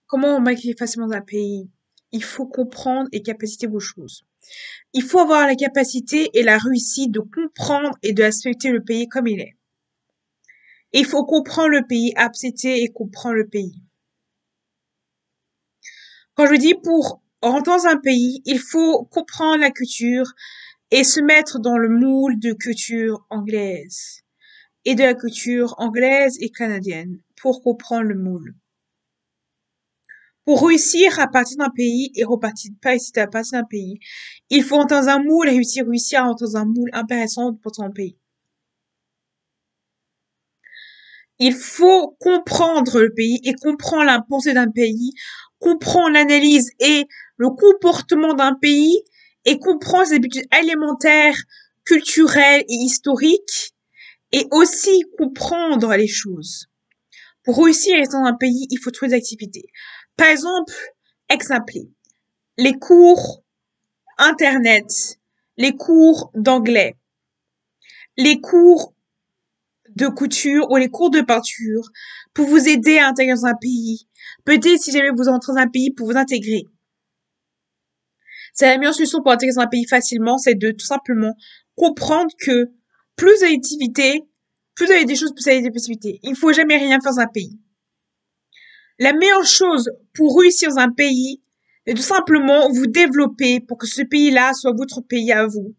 Comment on maquille facilement un pays? Il faut comprendre et capaciter vos choses. Il faut avoir la capacité et la réussite de comprendre et de respecter le pays comme il est. Il faut comprendre le pays, accepter et comprendre le pays. Quand je dis pour rentrer dans un pays, il faut comprendre la culture et se mettre dans le moule de culture anglaise et de la culture anglaise et canadienne pour comprendre le moule. Pour réussir à partir d'un pays et repartir, pas réussir à partir d'un pays, il faut entrer dans un moule et réussir à entrer dans un moule intéressant pour ton pays. Il faut comprendre le pays et comprendre la pensée d'un pays, comprendre l'analyse et le comportement d'un pays et comprendre ses habitudes alimentaires, culturelles et historiques et aussi comprendre les choses. Pour réussir à rester dans un pays, il faut trouver des activités. Par exemple, les cours internet, les cours d'anglais, les cours de couture ou les cours de peinture pour vous aider à intégrer dans un pays. Peut-être si jamais vous entrez dans un pays pour vous intégrer. C'est la meilleure solution pour intégrer dans un pays facilement, c'est de tout simplement comprendre que plus vous avez d'activités, plus vous avez des choses, plus vous avez des possibilités. Il ne faut jamais rien faire dans un pays. La meilleure chose pour réussir dans un pays, c'est tout simplement vous développer pour que ce pays-là soit votre pays à vous.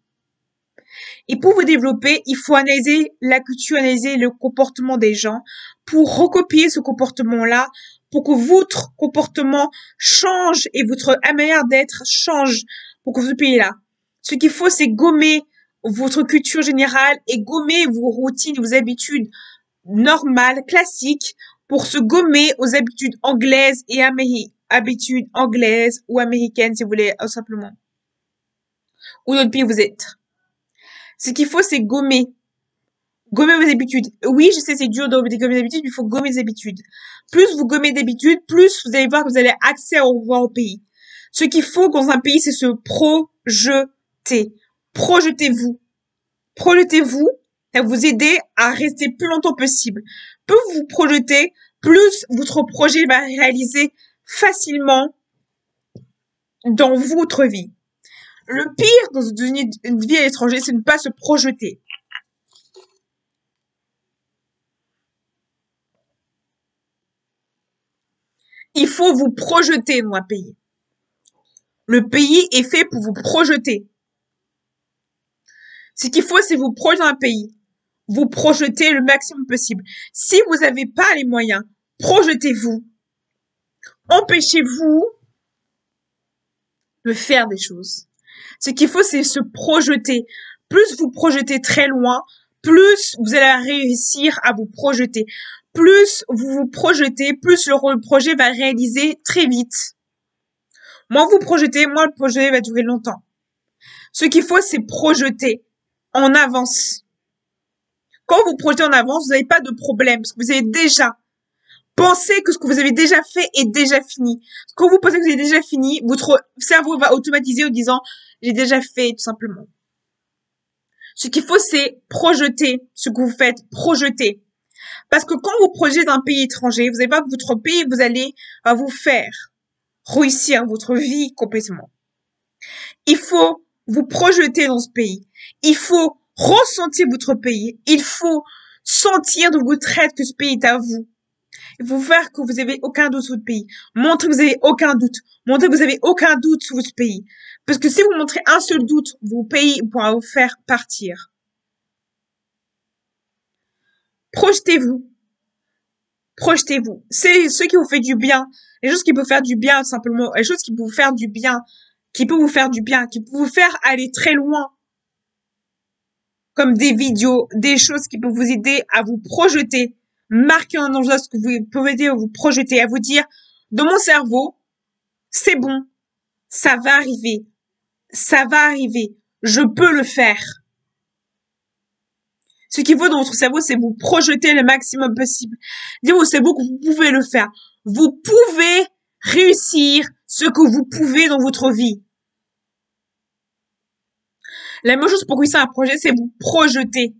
Et pour vous développer, il faut analyser la culture, analyser le comportement des gens pour recopier ce comportement-là, pour que votre comportement change et votre manière d'être change pour que ce pays-là. Ce qu'il faut, c'est gommer votre culture générale et gommer vos routines, vos habitudes normales, classiques, pour se gommer aux habitudes anglaises et habitudes anglaises ou américaines, si vous voulez, simplement. Ou d'autres pays vous êtes. Ce qu'il faut, c'est gommer. Gommer vos habitudes. Oui, je sais, c'est dur de gommer des habitudes, mais il faut gommer des habitudes. Plus vous gommez d'habitudes, plus vous allez voir que vous allez accès au pays. Ce qu'il faut dans un pays, c'est se projeter. Projetez-vous. Projetez-vous. Ça va vous aider à rester plus longtemps possible. Plus vous vous projetez, plus votre projet va réaliser facilement dans votre vie. Le pire dans une vie à l'étranger, c'est de ne pas se projeter. Il faut vous projeter dans un pays. Le pays est fait pour vous projeter. Ce qu'il faut, c'est vous projeter dans un pays. Vous projetez le maximum possible. Si vous n'avez pas les moyens, projetez-vous. Empêchez-vous de faire des choses. Ce qu'il faut, c'est se projeter. Plus vous projetez très loin, plus vous allez réussir à vous projeter. Plus vous vous projetez, plus le projet va réaliser très vite. Moins vous projetez, moins le projet va durer longtemps. Ce qu'il faut, c'est projeter en avance. Quand vous projetez en avance, vous n'avez pas de problème, parce que vous avez déjà pensé que ce que vous avez déjà fait est déjà fini. Quand vous pensez que vous avez déjà fini, votre cerveau va automatiser en disant « j'ai déjà fait », tout simplement. Ce qu'il faut, c'est projeter ce que vous faites, projeter. Parce que quand vous projetez d'un pays étranger, vous allez voir que votre pays, vous allez vous faire réussir votre vie complètement. Il faut vous projeter dans ce pays. Il faut ressentir votre pays. Il faut sentir de votre tête que ce pays est à vous. Il faut faire que vous n'avez aucun doute sur votre pays. Montrez que vous n'avez aucun doute. Montrez que vous n'avez aucun doute sur votre pays. Parce que si vous montrez un seul doute, vos pays pourra vous faire partir. Projetez-vous. Projetez-vous. C'est ce qui vous fait du bien. Les choses qui peuvent faire du bien, simplement. Les choses qui peuvent vous faire du bien. Qui peuvent vous faire du bien. Qui peuvent vous faire aller très loin. Comme des vidéos, des choses qui peuvent vous aider à vous projeter. Marquer un enjeu, ce que vous pouvez aider à vous projeter, à vous dire, dans mon cerveau, c'est bon. Ça va arriver. Ça va arriver. Je peux le faire. Ce qu'il faut dans votre cerveau, c'est vous projeter le maximum possible. Dire au cerveau que vous pouvez le faire. Vous pouvez réussir ce que vous pouvez dans votre vie. La même chose pour réussir un projet, c'est vous projeter.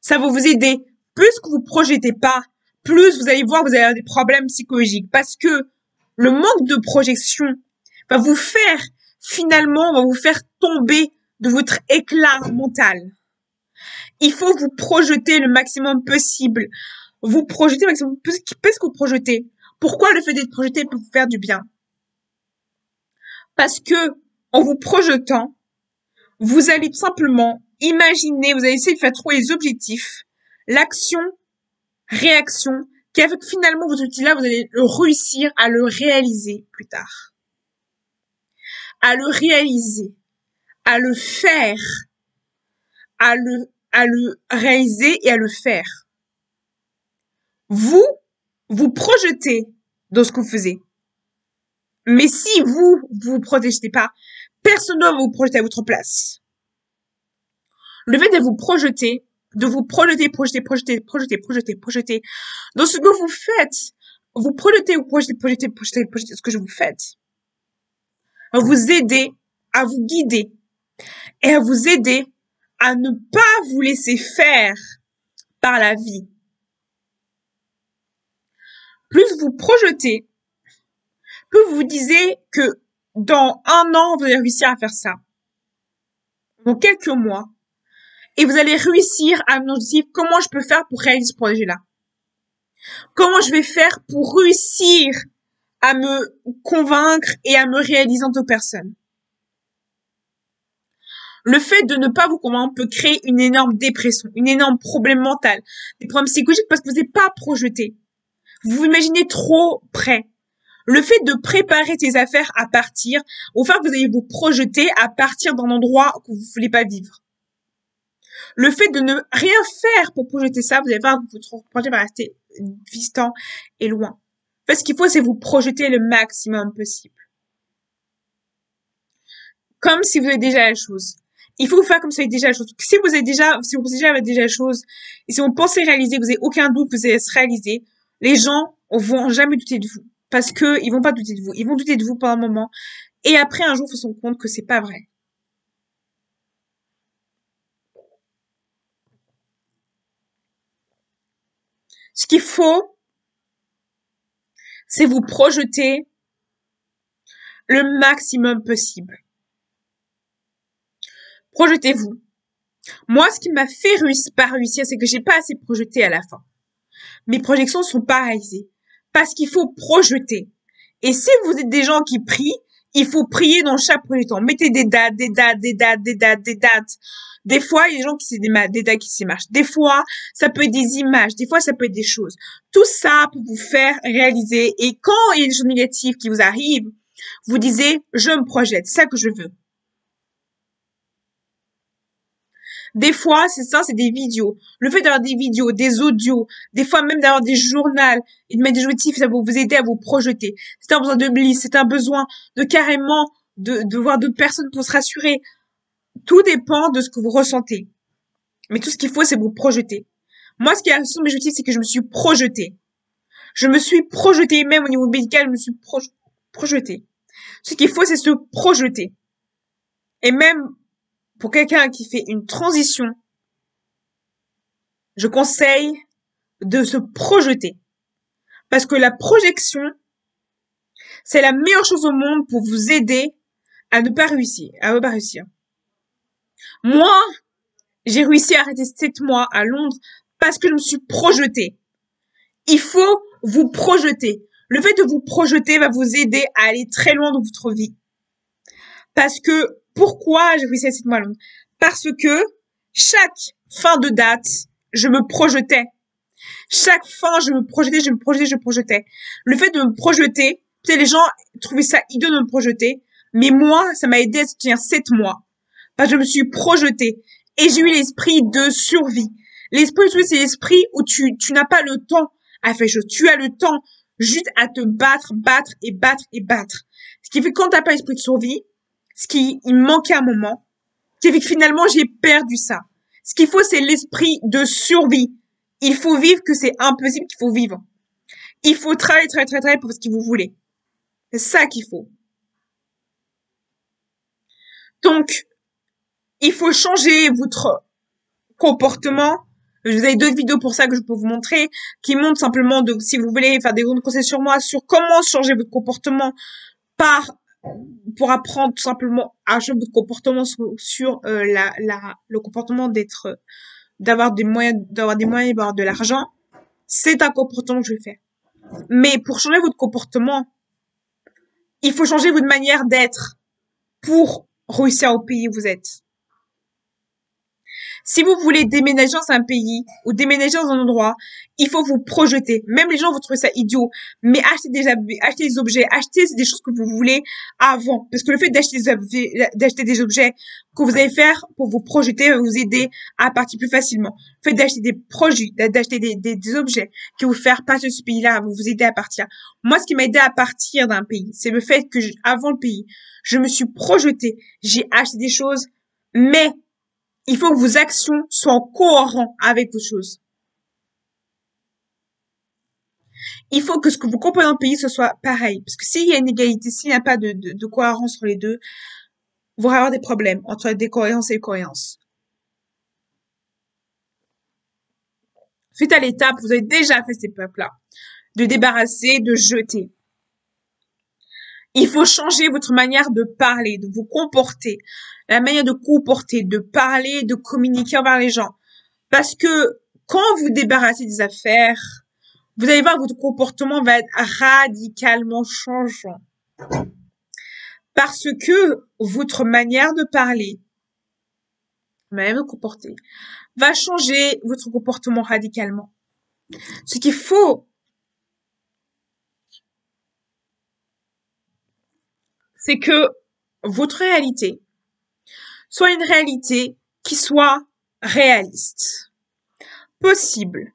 Ça va vous aider. Plus que vous projetez pas, plus vous allez voir que vous allez avoir des problèmes psychologiques. Parce que le manque de projection va vous faire tomber de votre éclat mental. Il faut vous projeter le maximum possible. Vous projeter le maximum possible. Qu'est-ce que vous projetez? Pourquoi le fait d'être projeté peut vous faire du bien? Parce que, en vous projetant, vous allez tout simplement imaginer, vous allez essayer de faire trouver les objectifs, l'action, réaction, qui fait que finalement, votre outil-là, vous allez réussir à le réaliser plus tard. À le réaliser, à le faire, à le réaliser et à le faire. Vous projetez dans ce que vous faisiez. Mais si vous projetez pas, personne ne va vous projeter à votre place. Le fait de vous projeter, projeter dans ce que vous faites, vous projetez ce que vous faites, va vous aider à vous guider et à vous aider à ne pas vous laisser faire par la vie. Plus vous projetez, plus vous disiez que dans 1 an, vous allez réussir à faire ça. Dans quelques mois. Et vous allez réussir à me dire comment je peux faire pour réaliser ce projet-là. Comment je vais faire pour réussir à me convaincre et à me réaliser en tant que personne. Le fait de ne pas vous convaincre peut créer une énorme dépression, une énorme problème mental, des problèmes psychologiques parce que vous n'êtes pas projeté. Vous vous imaginez trop près. Le fait de préparer tes affaires à partir, au fait que vous allez vous projeter à partir d'un endroit que vous ne voulez pas vivre. Le fait de ne rien faire pour projeter ça, vous allez voir que votre projet va rester distant et loin. En fait, ce qu'il faut, c'est vous projeter le maximum possible. Comme si vous avez déjà la chose. Il faut faire comme si vous avez déjà la chose. Si vous avez déjà la chose, et si vous pensez réaliser, vous n'avez aucun doute que vous allez se réaliser, les gens vont jamais douter de vous. Parce que ils vont pas douter de vous. Ils vont douter de vous pendant un moment. Et après, un jour, ils se rendent compte que c'est pas vrai. Ce qu'il faut, c'est vous projeter le maximum possible. Projetez-vous. Moi, ce qui m'a fait pas réussir, c'est que j'ai pas assez projeté à la fin. Mes projections sont pas réalisées. Parce qu'il faut projeter. Et si vous êtes des gens qui prient, il faut prier dans chaque projection. Mettez des dates. Des fois, il y a des gens qui des dates qui s'y marchent. Des fois, ça peut être des images. Des fois, ça peut être des choses. Tout ça pour vous faire réaliser. Et quand il y a des choses négatives qui vous arrivent, vous disiez, je me projette. C'est ça que je veux. Des fois, c'est des vidéos. Le fait d'avoir des vidéos, des audios, des fois même d'avoir des journaux et de mettre des objectifs, ça va vous aider à vous projeter. C'est un besoin de bliss, c'est un besoin de carrément de voir d'autres personnes pour se rassurer. Tout dépend de ce que vous ressentez. Mais tout ce qu'il faut, c'est vous projeter. Moi, ce qui est sur mes objectifs, c'est que je me suis projetée. Je me suis projetée, même au niveau médical, je me suis projetée. Ce qu'il faut, c'est se projeter. Et même pour quelqu'un qui fait une transition, je conseille de se projeter. Parce que la projection, c'est la meilleure chose au monde pour vous aider à ne pas réussir, Moi, j'ai réussi à arrêter 7 mois à Londres parce que je me suis projetée. Il faut vous projeter. Le fait de vous projeter va vous aider à aller très loin dans votre vie. Parce que, pourquoi j'ai réussi à 7 mois à Londres? Parce que chaque fin de date, je me projetais. Chaque fin, je me projetais. Le fait de me projeter, tu sais, les gens trouvaient ça hideux de me projeter, mais moi, ça m'a aidé à tenir 7 mois. Parce que je me suis projetée. Et j'ai eu l'esprit de survie. L'esprit de survie, c'est l'esprit où tu n'as pas le temps à faire les choses. Tu as le temps juste à te battre. Ce qui fait que quand t'as pas l'esprit de survie, il me manquait un moment, ce qui fait que finalement, j'ai perdu ça. Ce qu'il faut, c'est l'esprit de survie. Il faut vivre que c'est impossible qu'il faut vivre. Il faut travailler pour ce que vous voulez. C'est ça qu'il faut. Donc, il faut changer votre comportement, Vous avez d'autres vidéos pour ça que je peux vous montrer, qui montrent simplement si vous voulez faire des grands conseils sur moi, sur comment changer votre comportement pour apprendre tout simplement à changer votre comportement sur le comportement d'avoir des moyens et d'avoir de l'argent. C'est un comportement que je vais faire. Mais pour changer votre comportement, il faut changer votre manière d'être pour réussir au pays où vous êtes. Si vous voulez déménager dans un pays ou déménager dans un endroit, il faut vous projeter. Même les gens vont trouver ça idiot, mais achetez des objets, achetez des choses que vous voulez avant. Parce que le fait d'acheter des objets que vous allez faire pour vous projeter va vous aider à partir plus facilement. Le fait d'acheter des produits, d'acheter des objets qui vont faire partie de ce pays-là, va vous aider à partir. Moi, ce qui m'a aidé à partir d'un pays, c'est le fait que avant le pays, je me suis projetée, j'ai acheté des choses, mais il faut que vos actions soient cohérentes avec vos choses. Il faut que ce que vous comprenez dans le pays, ce soit pareil. Parce que s'il y a une égalité, s'il n'y a pas de cohérence entre les deux, vous allez avoir des problèmes entre la décohérence et la cohérence. Suite à l'étape, vous avez déjà fait ces peuples-là. De débarrasser, de jeter. Il faut changer votre manière de parler, de vous comporter, la manière de comporter, de parler, de communiquer envers les gens. Parce que quand vous débarrassez des affaires, vous allez voir que votre comportement va être radicalement changeant. Parce que votre manière de parler, même de comporter, va changer votre comportement radicalement. Ce qu'il faut, c'est que votre réalité soit une réalité qui soit réaliste, possible.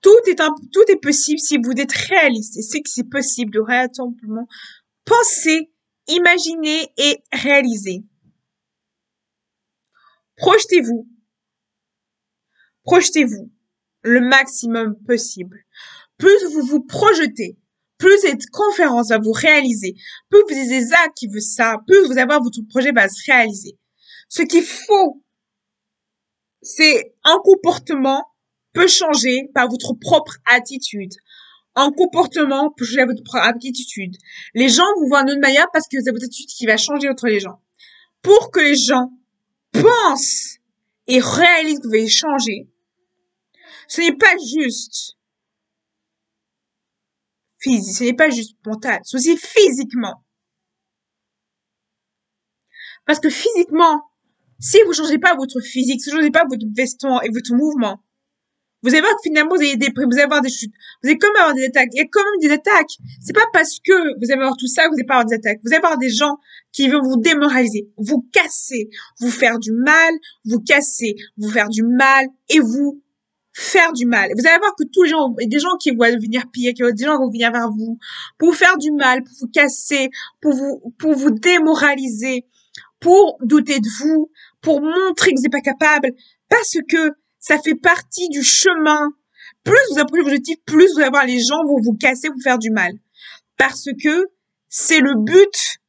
Tout est possible si vous êtes réaliste. Et c'est que c'est possible de réellement penser, imaginer et réaliser. Projetez-vous le maximum possible. Plus vous vous projetez, plus cette conférence va vous réaliser, plus vous avez des actes qui veulent ça, plus vous allez voir votre projet va se réaliser. Ce qu'il faut, c'est un comportement peut changer par votre propre attitude. Un comportement peut changer votre propre attitude. Les gens vous voient d'une autre manière parce que c'est votre attitude qui va changer entre les gens. Pour que les gens pensent et réalisent que vous allez changer, ce n'est pas juste physique, ce n'est pas juste mental, c'est aussi physiquement. Parce que physiquement, si vous changez pas votre physique, si vous changez pas votre veston et votre mouvement, vous allez voir que finalement vous allez avoir des chutes, vous allez quand même avoir des attaques. Il y a quand même des attaques. C'est pas parce que vous allez avoir tout ça que vous allez pas avoir des attaques. Vous allez avoir des gens qui vont vous démoraliser, vous casser, vous faire du mal, vous casser, vous faire du mal et vous faire du mal. Vous allez voir que tous les gens, il y a des gens qui vont venir piller, des gens qui vont venir vers vous pour vous faire du mal, pour vous casser, pour vous démoraliser, pour douter de vous, pour montrer que vous n'êtes pas capable, parce que ça fait partie du chemin. Plus vous approchez vos objectifs, plus vous allez voir les gens vont vous casser, vous faire du mal. Parce que c'est le but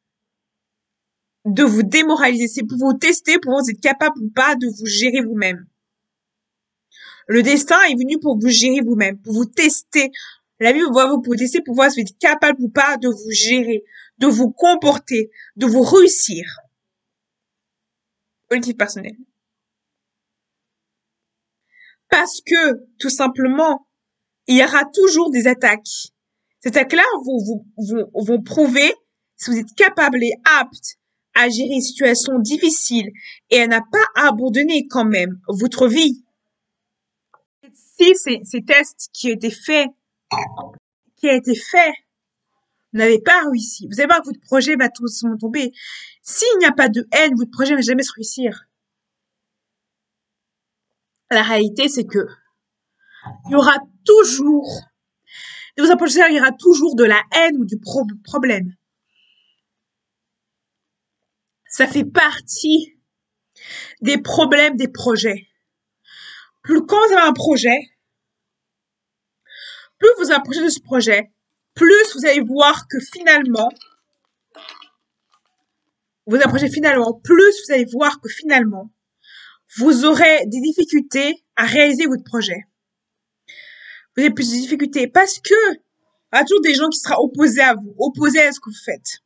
de vous démoraliser, c'est pour vous tester, pour voir si vous êtes capable ou pas de vous gérer vous-même. Le destin est venu pour vous gérer vous-même, pour vous tester. La vie va vous tester pour voir si vous êtes capable ou pas de vous gérer, de vous comporter, de vous réussir. Objectif personnel. Parce que, tout simplement, il y aura toujours des attaques. Ces attaques-là vont prouver si vous êtes capable et apte à gérer une situation difficile et à ne pas abandonner quand même votre vie. Si ces tests qui a été fait, vous n'avez pas réussi, vous allez voir que votre projet va tout tomber. S'il n'y a pas de haine, votre projet ne va jamais se réussir. La réalité, c'est que il y aura toujours, de vos approches, il y aura toujours de la haine ou du problème. Ça fait partie des problèmes des projets. Plus quand vous avez un projet, plus vous approchez de ce projet, plus vous allez voir que finalement, plus vous allez voir que finalement, vous aurez des difficultés à réaliser votre projet. Vous avez plus de difficultés parce que il y a toujours des gens qui seront opposés à vous, opposés à ce que vous faites.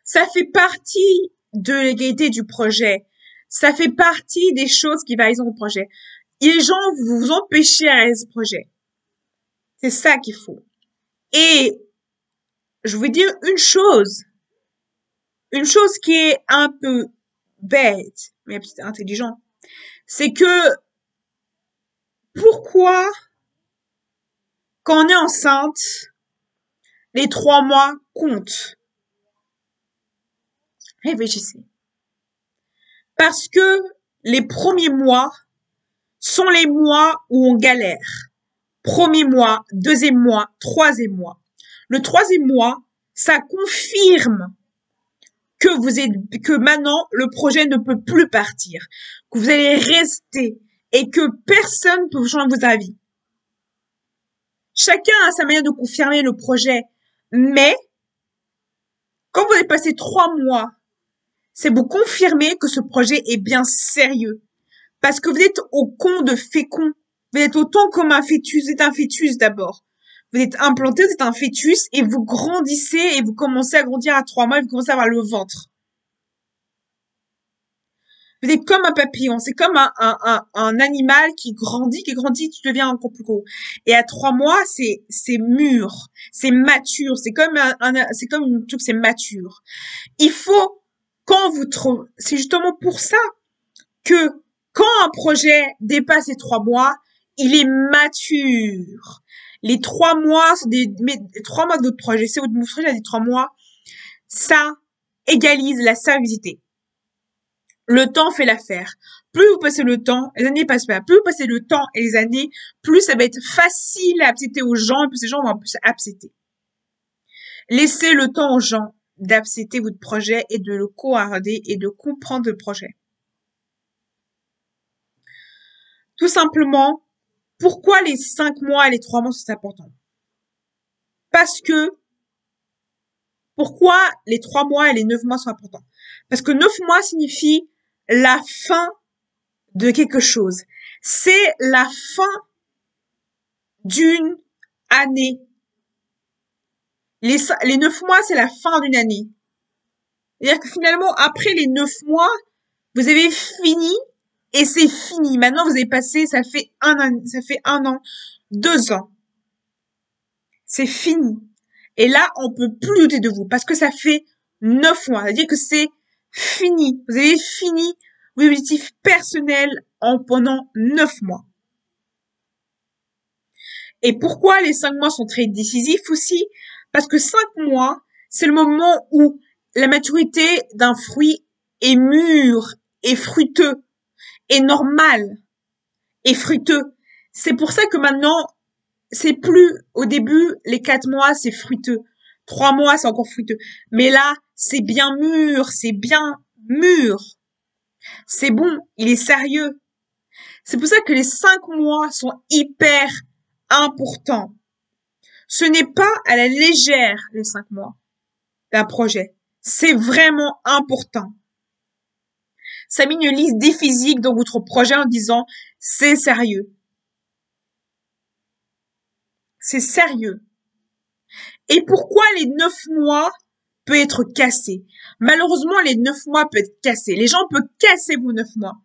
Ça fait partie de l'égalité du projet. Ça fait partie des choses qui valorisent votre projet. Et les gens vous empêcher à réaliser ce projet. C'est ça qu'il faut. Et je vais dire une chose qui est un peu bête, mais c'est intelligent, c'est que pourquoi, quand on est enceinte, les 3 mois comptent? Réfléchissez. Parce que les premiers mois sont les mois où on galère. Premier mois, deuxième mois, troisième mois. Le troisième mois, ça confirme que maintenant, le projet ne peut plus partir, que vous allez rester et que personne ne peut changer vos avis. Chacun a sa manière de confirmer le projet, mais quand vous avez passé 3 mois, c'est vous confirmer que ce projet est bien sérieux. Parce que vous êtes au con de fécond. Vous êtes autant comme un fœtus. Vous êtes un fœtus d'abord. Vous êtes implanté, vous êtes un fœtus et vous grandissez et vous commencez à grandir à 3 mois et vous commencez à avoir le ventre. Vous êtes comme un papillon. C'est comme un animal qui grandit, tu deviens encore plus gros. Et à 3 mois, c'est mûr, c'est mature. C'est comme c'est comme une truc, c'est mature. Il faut, c'est justement pour ça que quand un projet dépasse les 3 mois, il est mature. Les 3 mois, les 3 mois de votre projet, c'est votre projet a dit 3 mois, ça égalise la stabilité. Le temps fait l'affaire. Plus vous passez le temps, les années passent pas. Plus vous passez le temps et les années, plus ça va être facile à accepter aux gens et plus ces gens vont plus accepter. Laissez le temps aux gens d'accepter votre projet et de le coarder et de comprendre le projet. Tout simplement, pourquoi les 5 mois et les 3 mois sont importants? Parce que, pourquoi les 3 mois et les 9 mois sont importants? Parce que 9 mois signifie la fin de quelque chose. C'est la fin d'une année. Les 9 mois, c'est la fin d'une année. C'est-à-dire que finalement, après les 9 mois, vous avez fini et c'est fini. Maintenant, vous avez passé, ça fait un an, 2 ans. C'est fini. Et là, on peut plus douter de vous parce que ça fait 9 mois. C'est-à-dire que c'est fini. Vous avez fini vos objectifs personnels pendant 9 mois. Et pourquoi les 5 mois sont très décisifs aussi? Parce que 5 mois, c'est le moment où la maturité d'un fruit est mûre, est fruiteux, est normal, est fruiteux. C'est pour ça que maintenant, c'est plus, au début, les 4 mois, c'est fruiteux. 3 mois, c'est encore fruiteux. Mais là, c'est bien mûr, c'est bien mûr. C'est bon, il est sérieux. C'est pour ça que les 5 mois sont hyper importants. Ce n'est pas à la légère, les 5 mois d'un projet. C'est vraiment important. Ça met une liste des physiques dans votre projet en disant, c'est sérieux. C'est sérieux. Et pourquoi les 9 mois peut être cassé? Malheureusement, les 9 mois peuvent être cassés. Les gens peuvent casser vos 9 mois.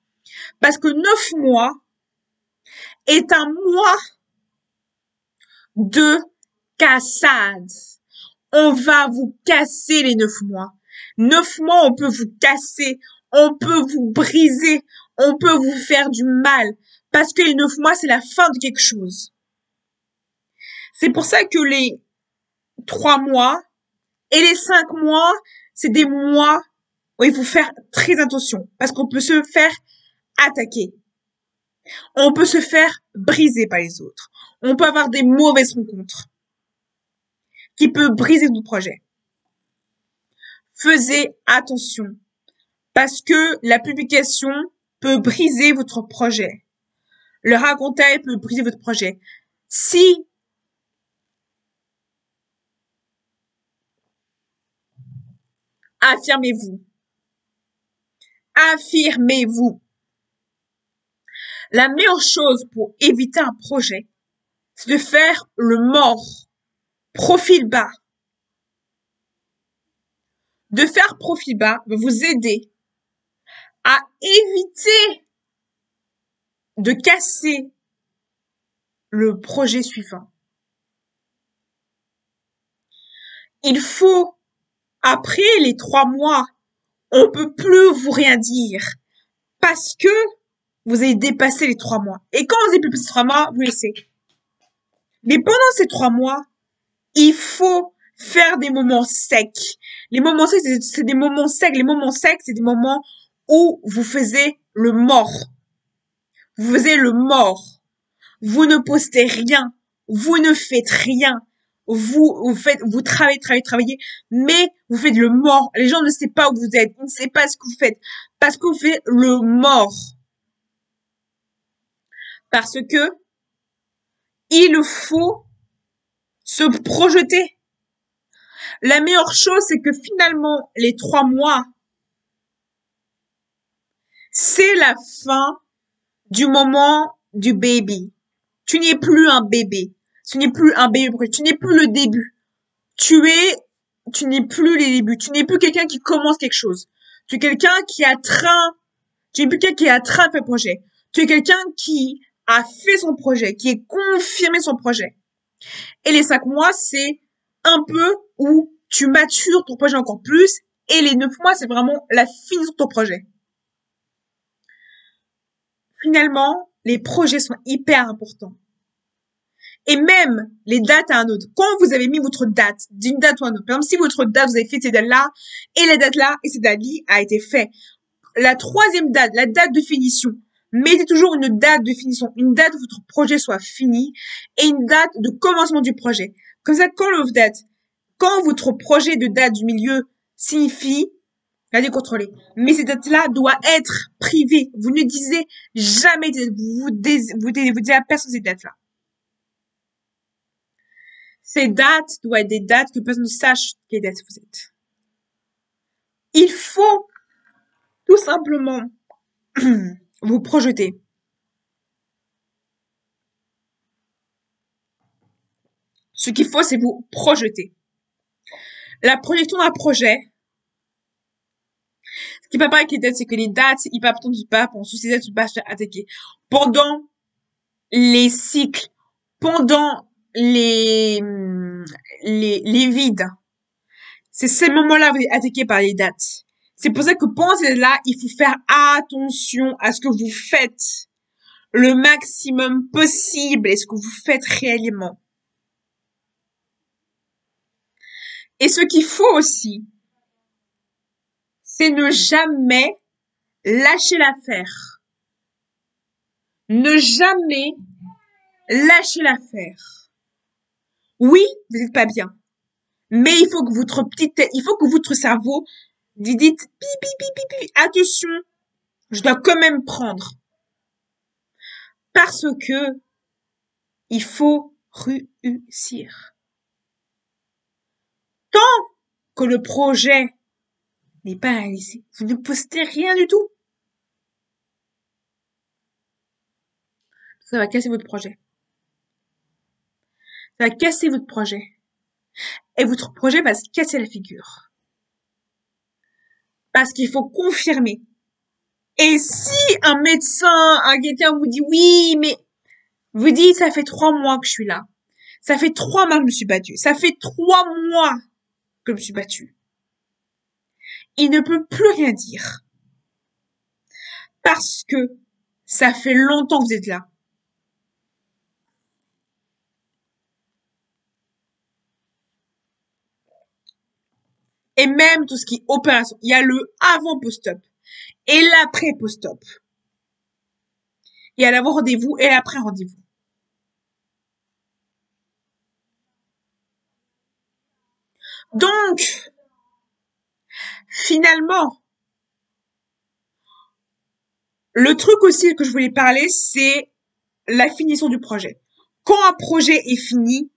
Parce que 9 mois est un mois de cassade. On va vous casser les 9 mois. 9 mois, on peut vous casser, on peut vous briser, on peut vous faire du mal. Parce que les 9 mois, c'est la fin de quelque chose. C'est pour ça que les 3 mois et les 5 mois, c'est des mois où il faut faire très attention. Parce qu'on peut se faire attaquer. On peut se faire briser par les autres. On peut avoir des mauvaises rencontres qui peuvent briser notre projet. Faisez attention parce que la publication peut briser votre projet. Le racontage peut briser votre projet. Si affirmez-vous. Affirmez-vous. La meilleure chose pour éviter un projet, c'est de faire le mort, profil bas. De faire profil bas va vous aider à éviter de casser le projet suivant. Il faut, après les 3 mois, on peut plus vous rien dire parce que vous avez dépassé les 3 mois. Et quand vous avez dépassé les 3 mois, vous laissez. Mais pendant ces 3 mois, il faut faire des moments secs. Les moments secs, c'est des moments secs. Les moments secs, c'est des moments où vous faisiez le mort. Vous faisiez le mort. Vous ne postez rien. Vous ne faites rien. Vous travaillez, mais vous faites le mort. Les gens ne savent pas où vous êtes. Ils ne savent pas ce que vous faites. Parce que vous faites le mort. Parce que il faut se projeter. La meilleure chose, c'est que finalement, les 3 mois, c'est la fin du moment du baby. Tu n'es plus un bébé. Tu n'es plus un bébé. Tu n'es plus le début. Tu n'es plus les débuts. Tu n'es plus quelqu'un qui commence quelque chose. Tu es quelqu'un qui est en train de faire projet. Tu es quelqu'un qui a fait son projet, qui est confirmé son projet. Et les 5 mois, c'est un peu où tu matures ton projet encore plus. Et les 9 mois, c'est vraiment la finition de ton projet. Finalement, les projets sont hyper importants. Et même les dates à un autre. Quand vous avez mis votre date, d'une date ou à une autre. Par exemple, si votre date, vous avez fait cette date-là, et la date-là, et cette date-là a été fait. La 3e date, la date de finition. Mettez toujours une date de finition. Une date où votre projet soit fini. Et une date de commencement du projet. Comme ça, quand votre projet de date du milieu signifie, la décontrôler. Mais cette date-là doit être privée. Vous ne disiez jamais, vous dites à personne cette date-là. Ces dates doivent être des dates que personne ne sache quelle date vous êtes. Il faut tout simplement vous projeter. Ce qu'il faut, c'est vous projeter. La projection d'un projet, ce qui n'est pas pareil avec les dates, c'est que les dates, c'est hyper important de ne pas penser ces dates, de ne pas se faire attaquer. Pendant les cycles, pendant les vides, c'est ces moments-là où vous êtes attaqué par les dates. C'est pour ça que pendant ces dates-là, il faut faire attention à ce que vous faites le maximum possible et ce que vous faites réellement. Et ce qu'il faut aussi, c'est ne jamais lâcher l'affaire. Ne jamais lâcher l'affaire. Oui, vous n'êtes pas bien. Mais il faut que votre cerveau vous dise, attention, je dois quand même prendre. Parce que il faut réussir. Tant que le projet n'est pas réalisé, vous ne postez rien du tout. Ça va casser votre projet. Ça va casser votre projet. Et votre projet va se casser la figure. Parce qu'il faut confirmer. Et si un médecin, un quelqu'un vous dit oui, mais vous dites ça fait 3 mois que je suis là. Ça fait 3 mois que je me suis battue. Ça fait 3 mois que je me suis battue. Il ne peut plus rien dire. Parce que ça fait longtemps que vous êtes là. Et même tout ce qui est opération. Il y a le avant post-op et l'après post-op. Il y a l'avant rendez-vous et l'après rendez-vous. Donc, finalement, le truc aussi que je voulais parler, c'est la finition du projet. Quand un projet est fini,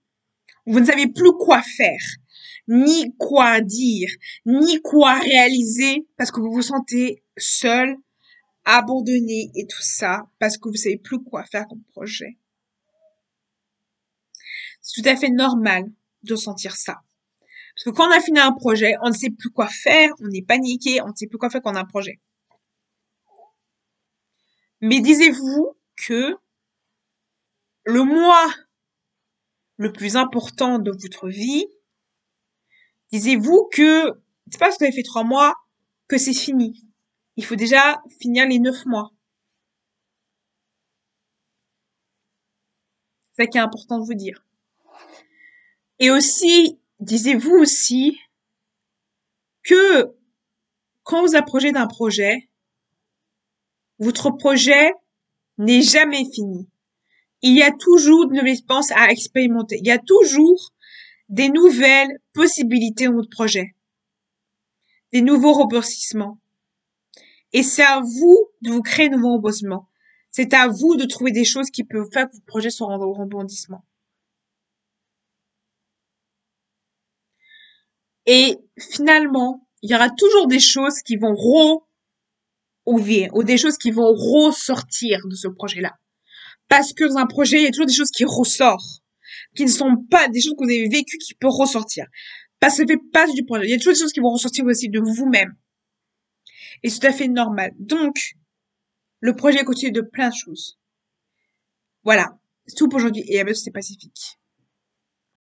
vous ne savez plus quoi faire, ni quoi dire, ni quoi réaliser, parce que vous vous sentez seul, abandonné et tout ça parce que vous savez plus quoi faire comme projet. C'est tout à fait normal de sentir ça. Parce que quand on a fini un projet, on ne sait plus quoi faire, on est paniqué, on ne sait plus quoi faire quand on a un projet. Mais disez-vous que le mois le plus important de votre vie, disez-vous que c'est pas parce que vous avez fait 3 mois que c'est fini. Il faut déjà finir les 9 mois. C'est ça qui est important de vous dire. Et aussi, disez-vous aussi que quand vous approchez d'un projet, votre projet n'est jamais fini. Il y a toujours de nouvelles expériences à expérimenter. Il y a toujours des nouvelles possibilités dans votre projet, des nouveaux rebondissements. Et c'est à vous de vous créer de nouveaux rebondissements. C'est à vous de trouver des choses qui peuvent faire que votre projet soit en rebondissement. Et finalement, il y aura toujours des choses qui vont ouvrir ou des choses qui vont ressortir de ce projet-là. Parce que dans un projet, il y a toujours des choses qui ressortent, qui ne sont pas des choses que vous avez vécues qui peuvent ressortir. Parce que ça fait partie du projet. Il y a toujours des choses qui vont ressortir aussi de vous-même. Et c'est tout à fait normal. Donc, le projet est constitué de plein de choses. Voilà. C'est tout pour aujourd'hui. Et à bientôt, c'est Pacifique.